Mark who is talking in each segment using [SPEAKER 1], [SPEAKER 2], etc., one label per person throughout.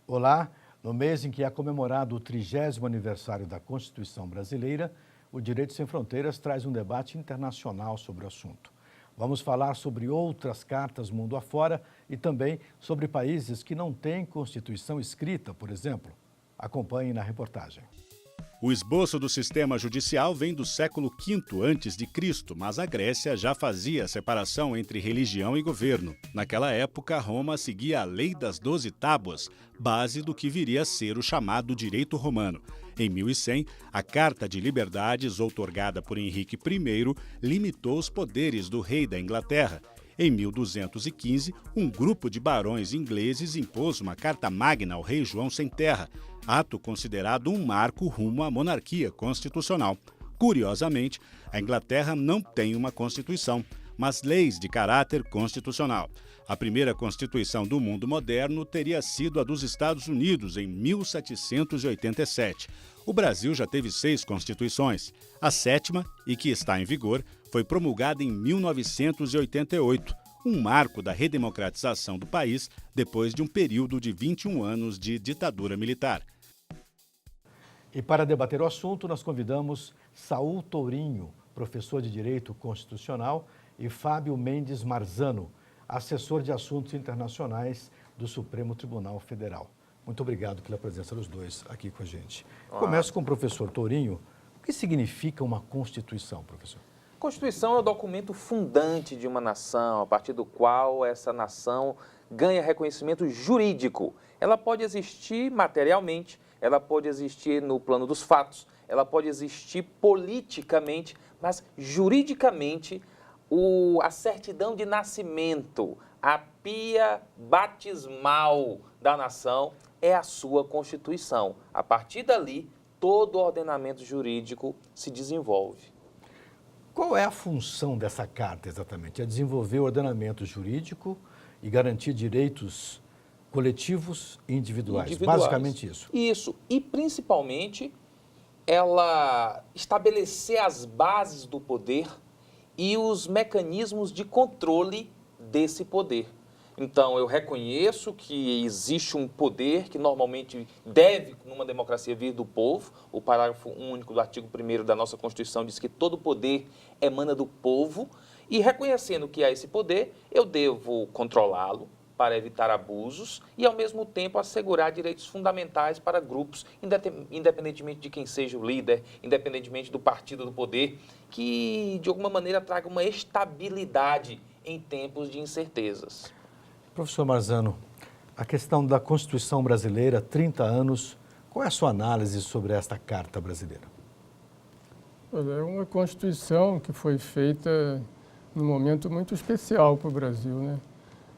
[SPEAKER 1] Olá, no mês em que é comemorado o 30º aniversário da Constituição Brasileira, o Direito Sem Fronteiras traz um debate internacional sobre o assunto. Vamos falar sobre outras cartas mundo afora e também sobre países que não têm Constituição escrita, por exemplo. Acompanhe na reportagem.
[SPEAKER 2] O esboço do sistema judicial vem do século V a.C., mas a Grécia já fazia a separação entre religião e governo. Naquela época, Roma seguia a Lei das 12 Tábuas, base do que viria a ser o chamado direito romano. Em 1100, a Carta de Liberdades, outorgada por Henrique I, limitou os poderes do rei da Inglaterra. Em 1215, um grupo de barões ingleses impôs uma Carta Magna ao rei João Sem Terra, ato considerado um marco rumo à monarquia constitucional. Curiosamente, a Inglaterra não tem uma Constituição, mas leis de caráter constitucional. A primeira Constituição do mundo moderno teria sido a dos Estados Unidos em 1787. O Brasil já teve 6 constituições. A 7ª, e que está em vigor, foi promulgada em 1988, um marco da redemocratização do país depois de um período de 21 anos de ditadura militar.
[SPEAKER 1] E para debater o assunto, nós convidamos Saul Tourinho, professor de Direito Constitucional, e Fábio Mendes Marzano, assessor de Assuntos Internacionais do Supremo Tribunal Federal. Muito obrigado pela presença dos dois aqui com a gente. Começo com o professor Tourinho. O que significa uma Constituição, professor?
[SPEAKER 3] Constituição é o documento fundante de uma nação, a partir do qual essa nação ganha reconhecimento jurídico. Ela pode existir materialmente, ela pode existir no plano dos fatos, ela pode existir politicamente, mas juridicamente a certidão de nascimento, a pia batismal da nação é a sua Constituição. A partir dali, todo o ordenamento jurídico se desenvolve.
[SPEAKER 1] Qual é a função dessa carta exatamente? É desenvolver o ordenamento jurídico e garantir direitos coletivos e individuais. Basicamente isso.
[SPEAKER 3] Isso. E principalmente ela estabelecer as bases do poder e os mecanismos de controle desse poder. Então, eu reconheço que existe um poder que normalmente deve, numa democracia, vir do povo. O parágrafo único do artigo 1º da nossa Constituição diz que todo poder emana do povo. E reconhecendo que há esse poder, eu devo controlá-lo para evitar abusos e, ao mesmo tempo, assegurar direitos fundamentais para grupos, independentemente de quem seja o líder, independentemente do partido do poder, que, de alguma maneira, traga uma estabilidade em tempos de incertezas.
[SPEAKER 1] Professor Marzano, a questão da Constituição brasileira, 30 anos, qual é a sua análise sobre esta Carta brasileira?
[SPEAKER 4] É uma Constituição que foi feita num momento muito especial para o Brasil, né?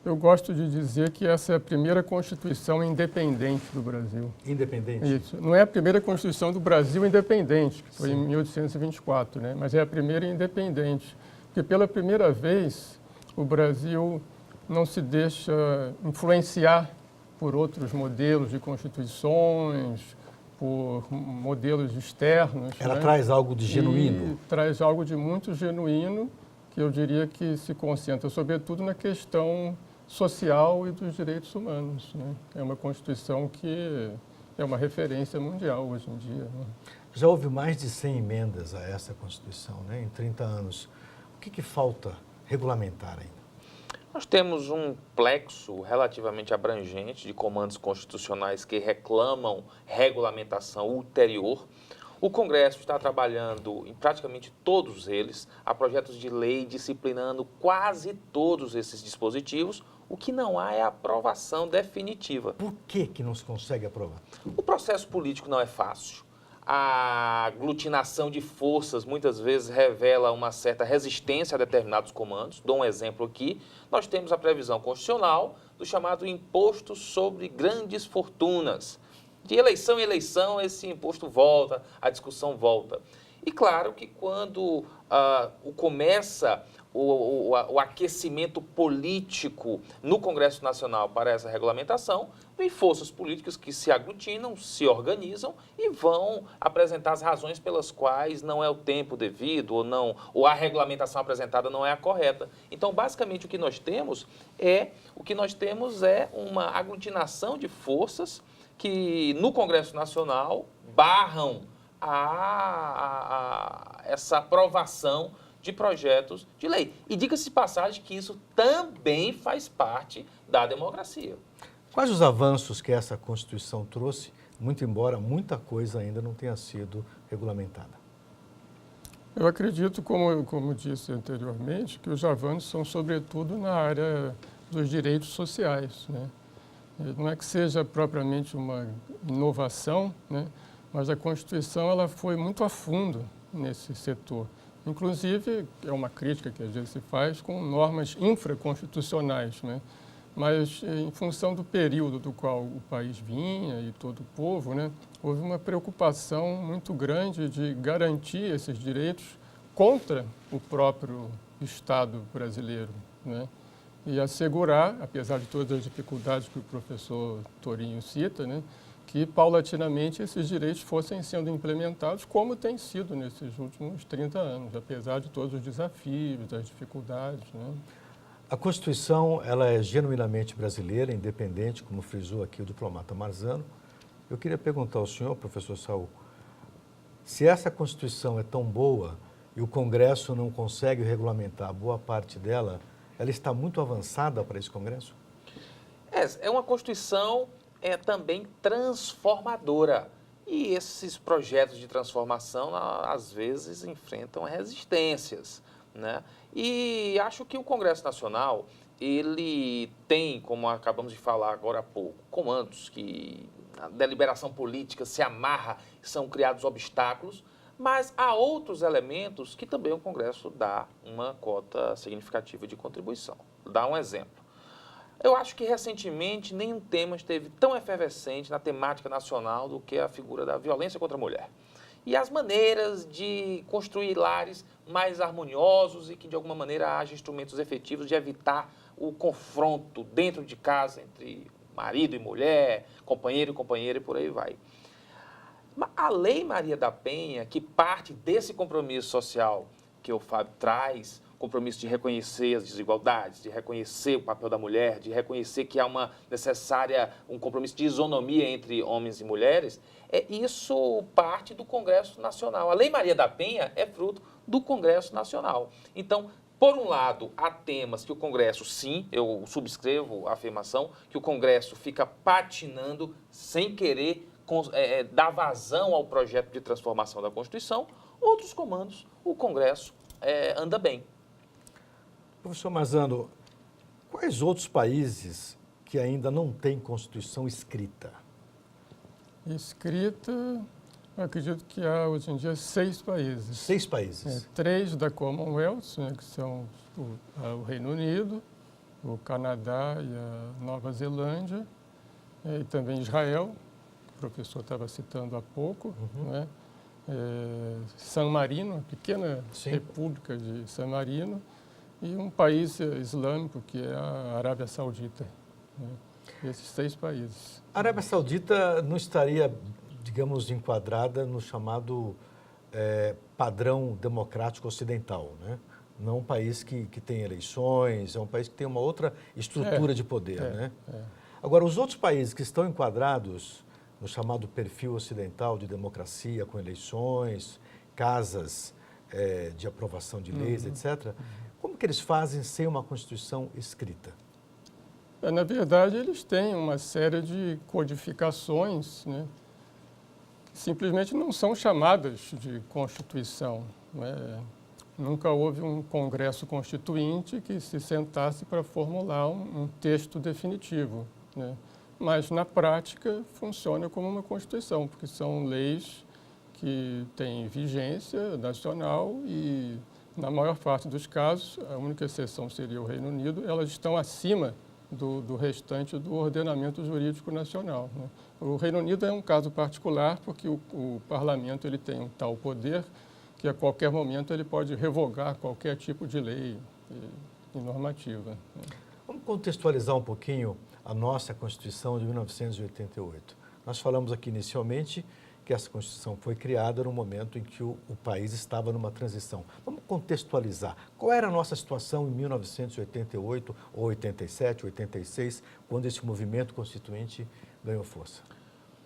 [SPEAKER 4] Eu gosto de dizer que essa é a primeira Constituição independente do Brasil.
[SPEAKER 1] Independente?
[SPEAKER 4] Isso. Não é a primeira Constituição do Brasil independente, que foi
[SPEAKER 1] Sim.
[SPEAKER 4] em 1824, né? Mas é a primeira independente. Porque pela primeira vez o Brasil não se deixa influenciar por outros modelos de constituições, por modelos externos.
[SPEAKER 1] Ela
[SPEAKER 4] né?
[SPEAKER 1] traz algo de genuíno?
[SPEAKER 4] E traz algo de muito genuíno, que eu diria que se concentra sobretudo na questão social e dos direitos humanos, né? É uma Constituição que é uma referência mundial hoje em dia, né?
[SPEAKER 1] Já houve mais de 100 emendas a essa Constituição, né, em 30 anos. O que falta regulamentar ainda?
[SPEAKER 3] Nós temos um plexo relativamente abrangente de comandos constitucionais que reclamam regulamentação ulterior. O Congresso está trabalhando em praticamente todos eles, há projetos de lei disciplinando quase todos esses dispositivos. O que não há é a aprovação definitiva.
[SPEAKER 1] Por que não se consegue aprovar?
[SPEAKER 3] O processo político não é fácil. A aglutinação de forças muitas vezes revela uma certa resistência a determinados comandos. Dou um exemplo aqui. Nós temos a previsão constitucional do chamado imposto sobre grandes fortunas. De eleição em eleição, esse imposto volta, a discussão volta. E claro que quando começa o aquecimento político no Congresso Nacional para essa regulamentação, vem forças políticas que se aglutinam, se organizam e vão apresentar as razões pelas quais não é o tempo devido ou a regulamentação apresentada não é a correta. Então, basicamente, o que nós temos é uma aglutinação de forças que no Congresso Nacional barram essa aprovação de projetos de lei. E diga-se de passagem que isso também faz parte da democracia.
[SPEAKER 1] Quais os avanços que essa Constituição trouxe, muito embora muita coisa ainda não tenha sido regulamentada?
[SPEAKER 4] Eu acredito, como disse anteriormente, que os avanços são sobretudo na área dos direitos sociais, né? Não é que seja propriamente uma inovação, né? Mas a Constituição ela foi muito a fundo nesse setor. Inclusive, é uma crítica que às vezes se faz com normas infraconstitucionais, né? Mas em função do período do qual o país vinha e todo o povo, né, houve uma preocupação muito grande de garantir esses direitos contra o próprio Estado brasileiro, né? E assegurar, apesar de todas as dificuldades que o professor Torinho cita, né, que paulatinamente esses direitos fossem sendo implementados como tem sido nesses últimos 30 anos, apesar de todos os desafios, das dificuldades, né?
[SPEAKER 1] A Constituição ela é genuinamente brasileira, independente, como frisou aqui o diplomata Marzano. Eu queria perguntar ao senhor, professor Saul, se essa Constituição é tão boa e o Congresso não consegue regulamentar boa parte dela, ela está muito avançada para esse Congresso?
[SPEAKER 3] É uma Constituição também transformadora. E esses projetos de transformação, às vezes, enfrentam resistências, né? E acho que o Congresso Nacional, ele tem, como acabamos de falar agora há pouco, comandos que a deliberação política se amarra, são criados obstáculos, mas há outros elementos que também o Congresso dá uma cota significativa de contribuição. Dá um exemplo. Eu acho que, recentemente, nenhum tema esteve tão efervescente na temática nacional do que a figura da violência contra a mulher. E as maneiras de construir lares mais harmoniosos e que, de alguma maneira, haja instrumentos efetivos de evitar o confronto dentro de casa entre marido e mulher, companheiro e companheira e por aí vai. A Lei Maria da Penha, que parte desse compromisso social que o Fábio traz, compromisso de reconhecer as desigualdades, de reconhecer o papel da mulher, de reconhecer que há um compromisso de isonomia entre homens e mulheres, isso parte do Congresso Nacional. A Lei Maria da Penha é fruto do Congresso Nacional. Então, por um lado, há temas que o Congresso, sim, eu subscrevo a afirmação, que o Congresso fica patinando sem querer dar vazão ao projeto de transformação da Constituição. Outros comandos, o Congresso anda bem.
[SPEAKER 1] Professor Marzano, quais outros países que ainda não têm Constituição escrita?
[SPEAKER 4] Escrita, eu acredito que há hoje em dia 6 países.
[SPEAKER 1] 6 países?
[SPEAKER 4] 3 da Commonwealth, né, que são o Reino Unido, o Canadá e a Nova Zelândia, e também Israel, que o professor estava citando há pouco, né? San Marino, a pequena república de San Marino, e um país islâmico, que é a Arábia Saudita, né? Esses 6 países.
[SPEAKER 1] A Arábia Saudita não estaria, digamos, enquadrada no chamado padrão democrático ocidental, né? Não um país que tem eleições, é um país que tem uma outra estrutura de poder, né? Agora, os outros países que estão enquadrados no chamado perfil ocidental de democracia, com eleições, casas de aprovação de leis, etc., como que eles fazem sem uma Constituição escrita?
[SPEAKER 4] Na verdade, eles têm uma série de codificações, né, que simplesmente não são chamadas de Constituição, né? Nunca houve um Congresso Constituinte que se sentasse para formular um texto definitivo, né? Mas, na prática, funciona como uma Constituição, porque são leis que têm vigência nacional e, na maior parte dos casos, a única exceção seria o Reino Unido, elas estão acima do restante do ordenamento jurídico nacional, né? O Reino Unido é um caso particular porque o parlamento ele tem um tal poder que a qualquer momento ele pode revogar qualquer tipo de lei e normativa, né?
[SPEAKER 1] Vamos contextualizar um pouquinho a nossa Constituição de 1988. Nós falamos aqui inicialmente que essa Constituição foi criada no momento em que o país estava numa transição. Vamos contextualizar. Qual era a nossa situação em 1988, ou 87, 86, quando esse movimento constituinte ganhou força?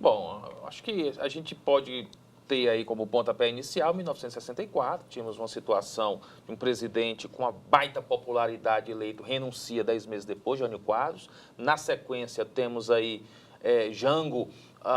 [SPEAKER 3] Bom, acho que a gente pode ter aí como pontapé inicial 1964, tínhamos uma situação de um presidente com uma baita popularidade eleito, renuncia 10 meses depois, Jânio Quadros. Na sequência, temos aí Jango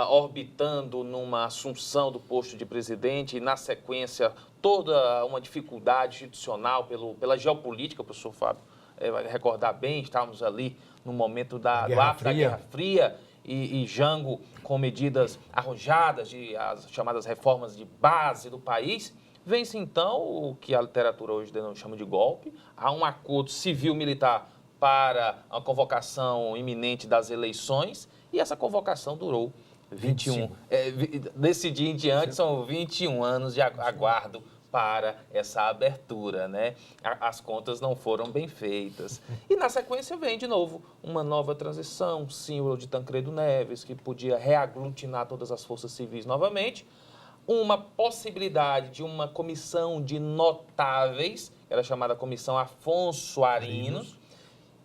[SPEAKER 3] orbitando numa assunção do posto de presidente e, na sequência, toda uma dificuldade institucional pela geopolítica, o professor Fábio vai recordar bem, estávamos ali no momento do ápice da Guerra Fria, e Jango com medidas arrojadas, as chamadas reformas de base do país. Vence, então, o que a literatura hoje chama de golpe. Há um acordo civil-militar para a convocação iminente das eleições, e essa convocação durou 21. Desse dia em diante, são 21 anos de aguardo para essa abertura, né? As contas não foram bem feitas. E na sequência vem de novo uma nova transição, símbolo de Tancredo Neves, que podia reaglutinar todas as forças civis novamente, uma possibilidade de uma comissão de notáveis, era chamada Comissão Afonso Arinos,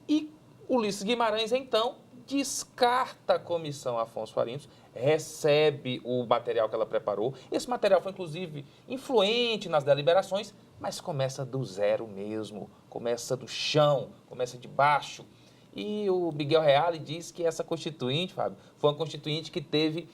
[SPEAKER 3] e Ulisses Guimarães, então, descarta a Comissão Afonso Arinos, recebe o material que ela preparou. Esse material foi, inclusive, influente nas deliberações, mas começa do zero mesmo, começa do chão, começa de baixo. E o Miguel Reale diz que essa constituinte, Fábio, foi uma constituinte que teve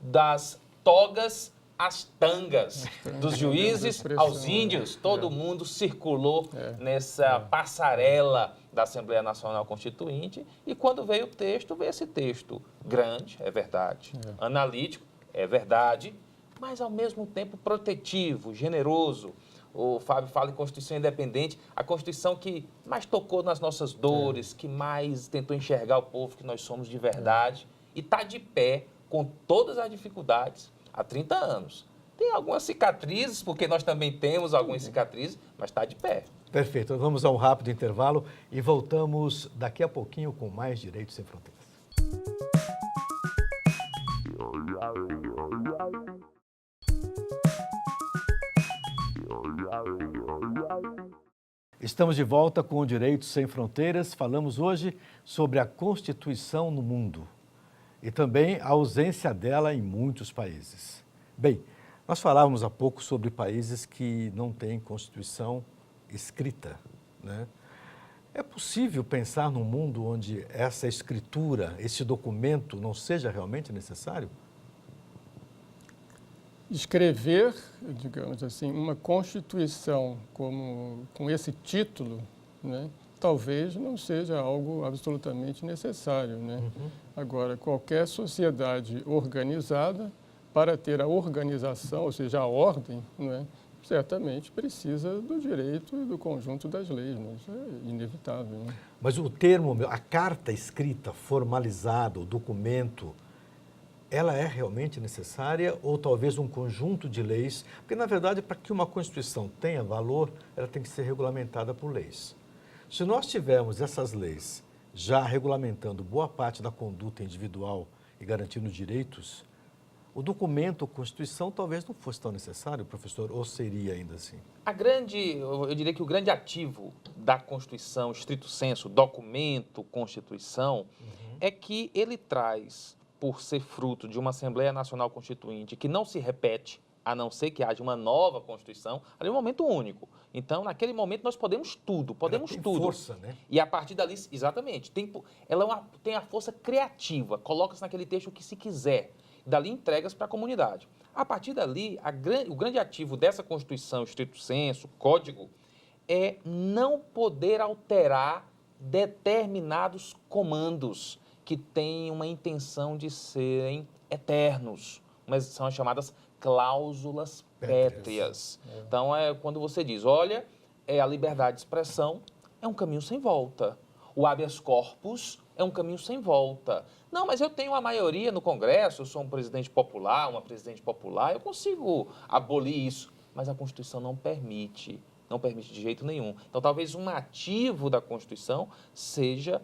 [SPEAKER 3] das togas às tangas, dos juízes aos índios, todo mundo circulou nessa passarela da Assembleia Nacional Constituinte, e quando veio o texto, veio esse texto grande, é verdade, analítico, é verdade, mas ao mesmo tempo protetivo, generoso. O Fábio fala em Constituição Independente, a Constituição que mais tocou nas nossas dores, que mais tentou enxergar o povo que nós somos de verdade, e está de pé com todas as dificuldades há 30 anos. Tem algumas cicatrizes, porque nós também temos algumas cicatrizes, mas está de pé.
[SPEAKER 1] Perfeito. Vamos a um rápido intervalo e voltamos daqui a pouquinho com mais Direitos Sem Fronteiras. Estamos de volta com o Direitos Sem Fronteiras. Falamos hoje sobre a Constituição no mundo e também a ausência dela em muitos países. Bem, nós falávamos há pouco sobre países que não têm Constituição escrita, né? É possível pensar num mundo onde essa escritura, esse documento não seja realmente necessário?
[SPEAKER 4] Escrever, digamos assim, uma Constituição com esse título, né, talvez não seja algo absolutamente necessário, né? Agora, qualquer sociedade organizada, para ter a organização, ou seja, a ordem, né, certamente precisa do direito e do conjunto das leis, né? Isso é inevitável, né?
[SPEAKER 1] Mas o termo, a carta escrita, formalizada, o documento, ela é realmente necessária ou talvez um conjunto de leis? Porque, na verdade, para que uma Constituição tenha valor, ela tem que ser regulamentada por leis. Se nós tivermos essas leis já regulamentando boa parte da conduta individual e garantindo direitos, o documento, a Constituição, talvez não fosse tão necessário, professor, ou seria ainda assim?
[SPEAKER 3] Eu diria que o grande ativo da Constituição, estrito senso, documento, Constituição, é que ele traz, por ser fruto de uma Assembleia Nacional Constituinte que não se repete, a não ser que haja uma nova Constituição, ali é um momento único. Então, naquele momento, nós podemos tudo, podemos
[SPEAKER 1] ela tem
[SPEAKER 3] tudo.
[SPEAKER 1] Força, né?
[SPEAKER 3] E a partir dali, exatamente, ela tem a força criativa, coloca-se naquele texto o que se quiser, dali entregas para a comunidade. A partir dali, o grande ativo dessa Constituição, estrito senso, código, é não poder alterar determinados comandos que têm uma intenção de serem eternos, mas são as chamadas cláusulas pétreas. Então, quando você diz, olha, a liberdade de expressão é um caminho sem volta. O habeas corpus é um caminho sem volta. Não, mas eu tenho a maioria no Congresso, eu sou um presidente popular, uma presidente popular, eu consigo abolir isso. Mas a Constituição não permite. não permite de jeito nenhum. Então, talvez um ativo da Constituição seja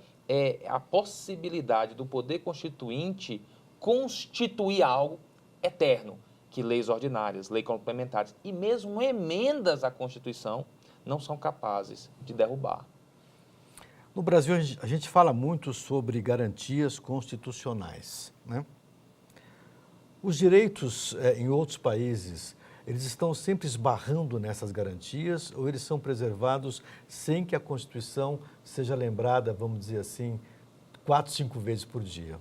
[SPEAKER 3] a possibilidade do poder constituinte constituir algo eterno, que leis ordinárias, leis complementares e mesmo emendas à Constituição não são capazes de derrubar.
[SPEAKER 1] No Brasil, a gente fala muito sobre garantias constitucionais, né? Os direitos em outros países, eles estão sempre esbarrando nessas garantias ou eles são preservados sem que a Constituição seja lembrada, vamos dizer assim, 4, 5 vezes por dia?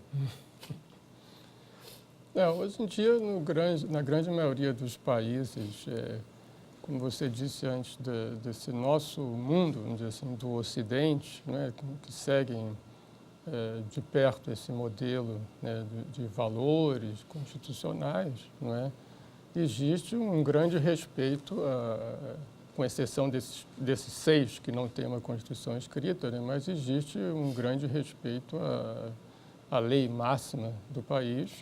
[SPEAKER 4] Hoje em dia, na grande maioria dos países, como você disse antes, desse nosso mundo, vamos dizer assim, do Ocidente, né, que seguem de perto esse modelo, né, de valores constitucionais, não é? Existe um grande respeito, com exceção desses 6 que não têm uma Constituição escrita, né, mas existe um grande respeito à lei máxima do país.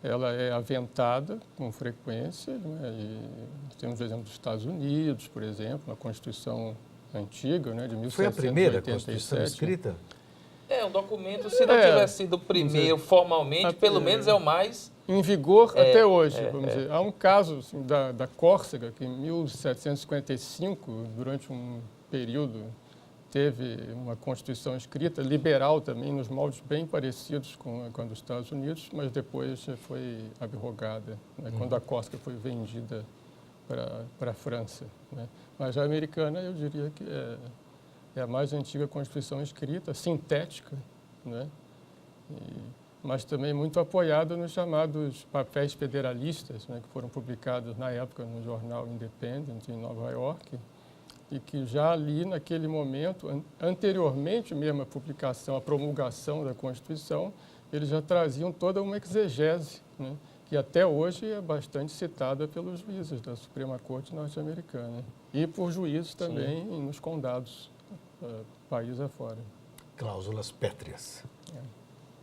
[SPEAKER 4] Ela é aventada com frequência, né? E temos o exemplo dos Estados Unidos, por exemplo, a Constituição antiga, né, de 1787.
[SPEAKER 1] Foi a primeira Constituição escrita?
[SPEAKER 3] Um documento, se não tivesse sido o primeiro formalmente, pelo menos é o mais...
[SPEAKER 4] Em vigor até hoje, vamos dizer. Há um caso assim, da Córcega, que em 1755, durante um período, teve uma Constituição escrita, liberal também, nos moldes bem parecidos com a dos Estados Unidos, mas depois foi abrogada, né, quando a Córcega foi vendida para a França, né. Mas a americana, eu diria que é a mais antiga Constituição escrita, sintética, né, mas também muito apoiada nos chamados papéis federalistas, né, que foram publicados na época no jornal Independent, em Nova York, e que já ali, naquele momento, anteriormente mesmo à publicação, à promulgação da Constituição, eles já traziam toda uma exegese, né, que até hoje é bastante citada pelos juízes da Suprema Corte norte-americana e por juízes também nos condados, país afora.
[SPEAKER 1] Cláusulas pétreas.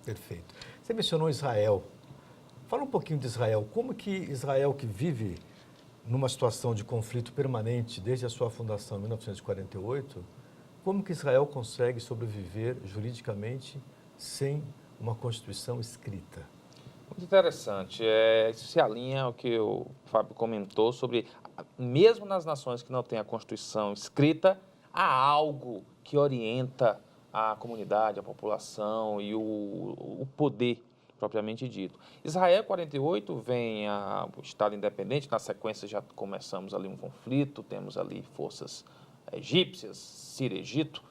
[SPEAKER 1] Perfeito. Você mencionou Israel. Fala um pouquinho de Israel. Como que Israel, que vive numa situação de conflito permanente desde a sua fundação em 1948, como que Israel consegue sobreviver juridicamente sem uma Constituição escrita?
[SPEAKER 3] Muito interessante. Isso se alinha ao que o Fábio comentou sobre, mesmo nas nações que não têm a Constituição escrita, há algo que orienta a comunidade, a população e o poder propriamente dito. Israel, 48, vem o Estado independente, na sequência já começamos ali um conflito, temos ali forças egípcias, Síria, Egito,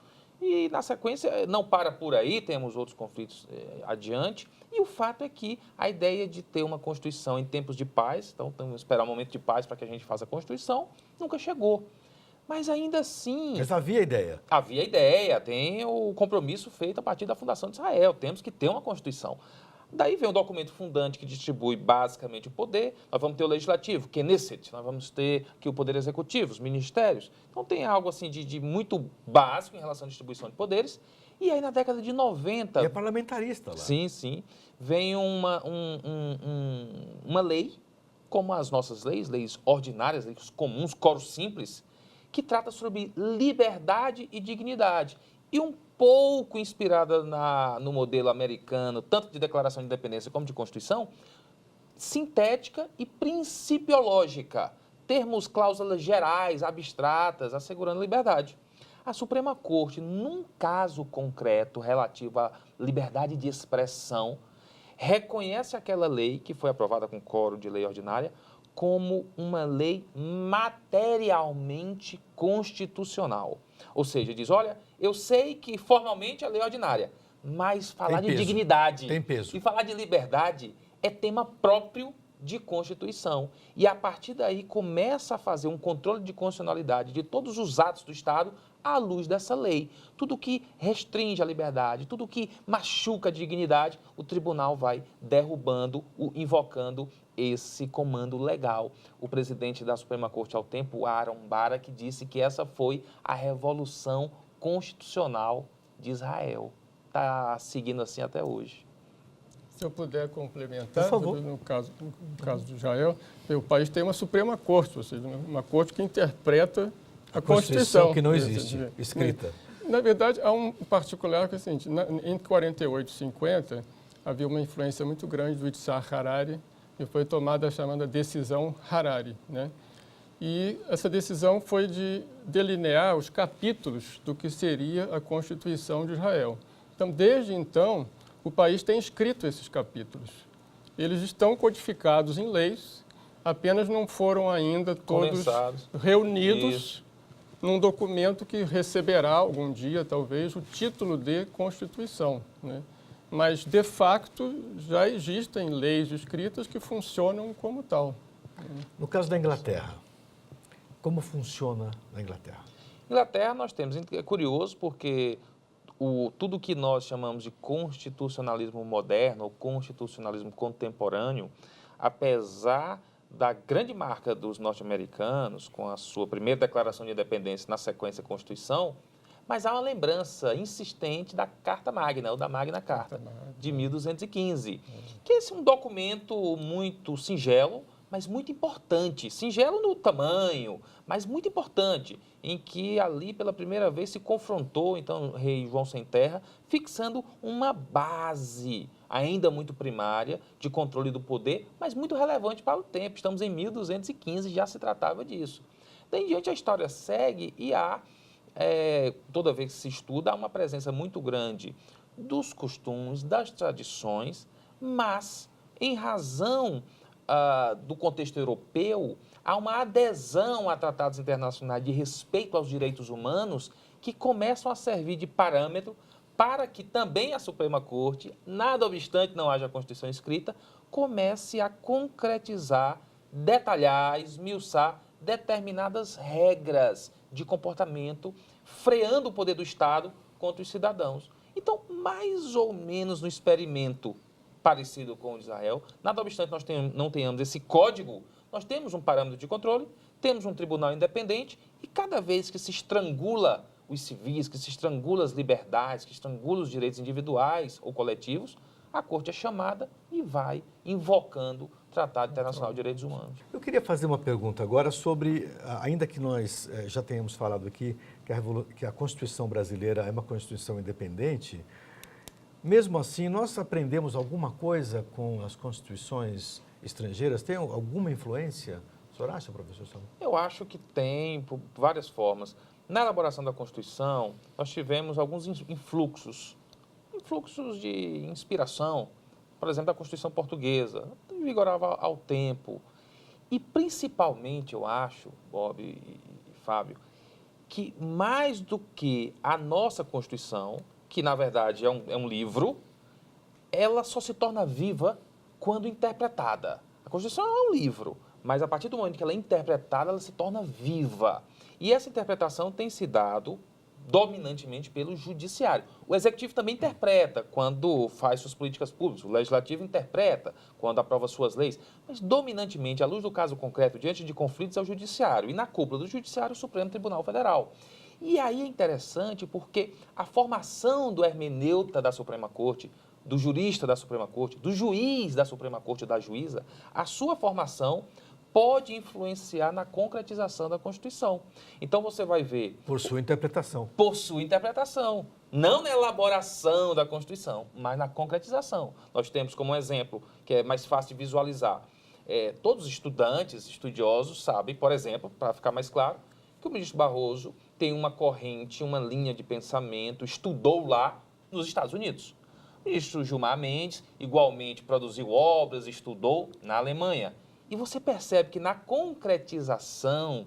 [SPEAKER 3] e na sequência não para por aí, temos outros conflitos adiante, e o fato é que a ideia de ter uma Constituição em tempos de paz, então temos que esperar um momento de paz para que a gente faça a Constituição, nunca chegou. Mas ainda assim...
[SPEAKER 1] Mas havia ideia.
[SPEAKER 3] Havia ideia, tem o compromisso feito a partir da fundação de Israel, temos que ter uma Constituição. Daí vem o documento fundante que distribui basicamente o poder. Nós vamos ter o legislativo, Knesset, nós vamos ter aqui o poder executivo, os ministérios. Então tem algo assim de muito básico em relação à distribuição de poderes. E aí na década de 90...
[SPEAKER 1] E é parlamentarista lá.
[SPEAKER 3] Sim, vem uma lei, como as nossas leis ordinárias, leis comuns, coros simples, que trata sobre liberdade e dignidade. E um pouco inspirada no modelo americano, tanto de declaração de independência como de Constituição, sintética e principiológica, termos, cláusulas gerais, abstratas, assegurando liberdade. A Suprema Corte, num caso concreto relativo à liberdade de expressão, reconhece aquela lei, que foi aprovada com quórum de lei ordinária, como uma lei materialmente constitucional. Ou seja, diz, olha, eu sei que formalmente é lei ordinária, mas falar de dignidade e falar de liberdade é tema próprio de Constituição. E a partir daí começa a fazer um controle de constitucionalidade de todos os atos do Estado à luz dessa lei. Tudo que restringe a liberdade, tudo que machuca a dignidade, o tribunal vai derrubando, invocando esse comando legal. O presidente da Suprema Corte ao tempo, Aaron Barak, disse que essa foi a revolução constitucional de Israel. Está seguindo assim até hoje.
[SPEAKER 4] Se eu puder complementar,
[SPEAKER 1] por favor.
[SPEAKER 4] No caso de Israel, o país tem uma Suprema Corte, ou seja, uma corte que interpreta a Constituição
[SPEAKER 1] que não existe, escrita.
[SPEAKER 4] Na verdade, há um particular que é o seguinte, em 48 e 50, havia uma influência muito grande do Yuval Harari e foi tomada a chamada decisão Harari, né? E essa decisão foi de delinear os capítulos do que seria a Constituição de Israel. Então, desde então, o país tem escrito esses capítulos. Eles estão codificados em leis, apenas não foram ainda todos reunidos num documento que receberá algum dia, talvez, o título de Constituição, né? Mas, de facto, já existem leis escritas que funcionam como tal.
[SPEAKER 1] No caso da Inglaterra, como funciona na Inglaterra?
[SPEAKER 3] Inglaterra nós temos, é curioso porque tudo que nós chamamos de constitucionalismo moderno ou constitucionalismo contemporâneo, apesar da grande marca dos norte-americanos, com a sua primeira declaração de independência, na sequência a Constituição, mas há uma lembrança insistente da Carta Magna, ou da Magna Carta, de 1215, que é um documento muito singelo, mas muito importante, singelo no tamanho, mas muito importante, em que ali pela primeira vez se confrontou, então, o rei João Sem Terra, fixando uma base ainda muito primária de controle do poder, mas muito relevante para o tempo. Estamos em 1215, já se tratava disso. Daí em diante a história segue e há, toda vez que se estuda, há uma presença muito grande dos costumes, das tradições, mas em razão do contexto europeu, há uma adesão a tratados internacionais de respeito aos direitos humanos que começam a servir de parâmetro para que também a Suprema Corte, nada obstante não haja Constituição escrita, comece a concretizar, detalhar, esmiuçar determinadas regras de comportamento, freando o poder do Estado contra os cidadãos. Então, mais ou menos no experimento parecido com o de Israel, nada obstante nós não tenhamos esse código, nós temos um parâmetro de controle, temos um tribunal independente e cada vez que se estrangula os civis, que se estrangula as liberdades, que estrangula os direitos individuais ou coletivos, a Corte é chamada e vai invocando o Tratado Internacional de Direitos Humanos.
[SPEAKER 1] Eu queria fazer uma pergunta agora sobre, ainda que nós já tenhamos falado aqui que a Constituição brasileira é uma Constituição independente, mesmo assim, nós aprendemos alguma coisa com as constituições estrangeiras? Tem alguma influência? O senhor acha, professor Samuel?
[SPEAKER 3] Eu acho que tem, por várias formas. Na elaboração da Constituição, nós tivemos alguns influxos de inspiração. Por exemplo, a Constituição portuguesa, vigorava ao tempo. E, principalmente, eu acho, Bob e Fábio, que mais do que a nossa Constituição, que na verdade é um livro, ela só se torna viva quando interpretada. A Constituição é um livro, mas a partir do momento que ela é interpretada, ela se torna viva. E essa interpretação tem se dado dominantemente pelo Judiciário. O Executivo também interpreta quando faz suas políticas públicas, o Legislativo interpreta quando aprova suas leis, mas dominantemente, à luz do caso concreto, diante de conflitos, é o Judiciário. E na cúpula do Judiciário, o Supremo Tribunal Federal. E aí é interessante porque a formação do hermeneuta da Suprema Corte, do jurista da Suprema Corte, do juiz da Suprema Corte, da juíza, a sua formação pode influenciar na concretização da Constituição. Então você vai ver...
[SPEAKER 1] Por sua interpretação.
[SPEAKER 3] Por sua interpretação. Não na elaboração da Constituição, mas na concretização. Nós temos como exemplo, que é mais fácil de visualizar, todos os estudantes, estudiosos sabem, por exemplo, para ficar mais claro, que o ministro Barroso tem uma corrente, uma linha de pensamento, estudou lá nos Estados Unidos. O ministro Gilmar Mendes, igualmente, produziu obras, estudou na Alemanha. E você percebe que na concretização,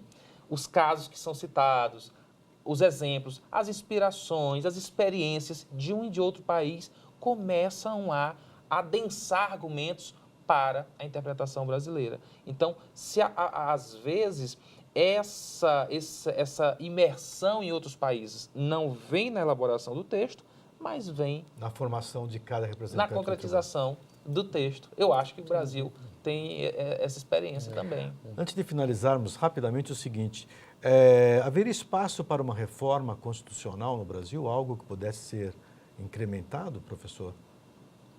[SPEAKER 3] os casos que são citados, os exemplos, as inspirações, as experiências de um e de outro país começam a adensar argumentos para a interpretação brasileira. Então, se às vezes essa imersão em outros países não vem na elaboração do texto, mas vem
[SPEAKER 1] na formação de cada representante.
[SPEAKER 3] Na concretização do texto. Eu acho que o Brasil tem essa experiência também.
[SPEAKER 1] Antes de finalizarmos, rapidamente o seguinte, haveria espaço para uma reforma constitucional no Brasil? Algo que pudesse ser incrementado, professor?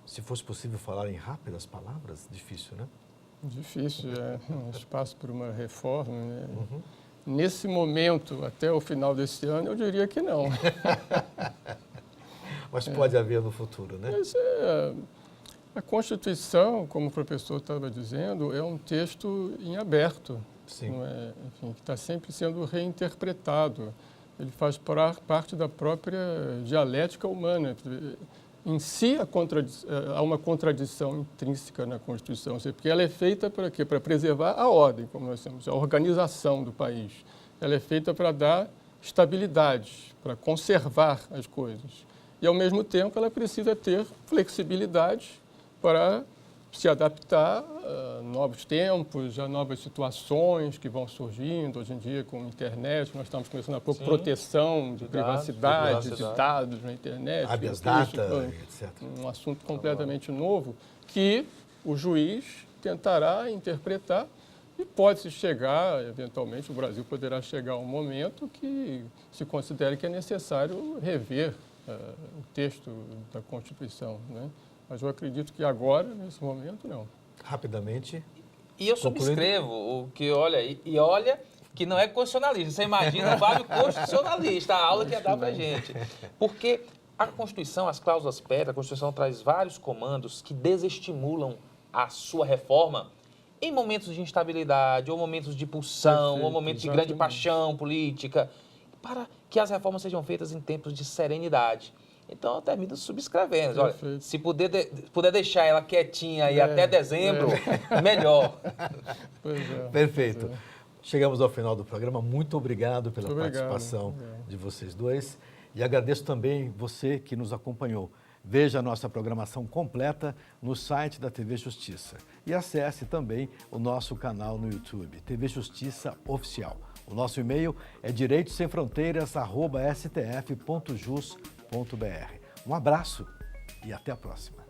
[SPEAKER 1] Se fosse possível falar em rápidas palavras, difícil, né?
[SPEAKER 4] Difícil, espaço para uma reforma, né? nesse momento, até o final desse ano, eu diria que não.
[SPEAKER 1] Mas pode haver no futuro, né?
[SPEAKER 4] Mas a Constituição, como o professor estava dizendo, é um texto em aberto,
[SPEAKER 1] Sim.
[SPEAKER 4] não é? Enfim, que está sempre sendo reinterpretado. Ele faz parte da própria dialética humana. Em si, há uma contradição intrínseca na Constituição, porque ela é feita para quê? Para preservar a ordem, como nós temos, a organização do país. Ela é feita para dar estabilidade, para conservar as coisas. E, ao mesmo tempo, ela precisa ter flexibilidade para se adaptar a novos tempos, a novas situações que vão surgindo. Hoje em dia, com a internet, nós estamos começando há pouco, proteção de privacidade, de dados na internet.
[SPEAKER 1] Habeas data, etc.
[SPEAKER 4] Um assunto completamente novo que o juiz tentará interpretar e pode-se chegar, eventualmente, o Brasil poderá chegar a um momento que se considere que é necessário rever o texto da Constituição, né? Mas eu acredito que agora, nesse momento, não.
[SPEAKER 1] Rapidamente.
[SPEAKER 3] E eu subscrevo o que olha, e olha que não é constitucionalista. Você imagina o Fábio constitucionalista, a aula que ia dar para a gente. Porque a Constituição, as cláusulas pétreas, a Constituição traz vários comandos que desestimulam a sua reforma em momentos de instabilidade, ou momentos de pulsão,
[SPEAKER 4] Perfeito,
[SPEAKER 3] ou momentos de
[SPEAKER 4] exatamente.
[SPEAKER 3] grande paixão política, para que as reformas sejam feitas em tempos de serenidade. Então, eu termino subscrevendo. Olha, se puder deixar ela quietinha aí até dezembro, melhor.
[SPEAKER 4] Pois é.
[SPEAKER 1] Perfeito.
[SPEAKER 4] Pois é.
[SPEAKER 1] Chegamos ao final do programa. Muito obrigado pela participação de vocês dois. E agradeço também você que nos acompanhou. Veja a nossa programação completa no site da TV Justiça. E acesse também o nosso canal no YouTube, TV Justiça Oficial. O nosso e-mail é direitosemfronteiras@stf.jus.br. Um abraço e até a próxima.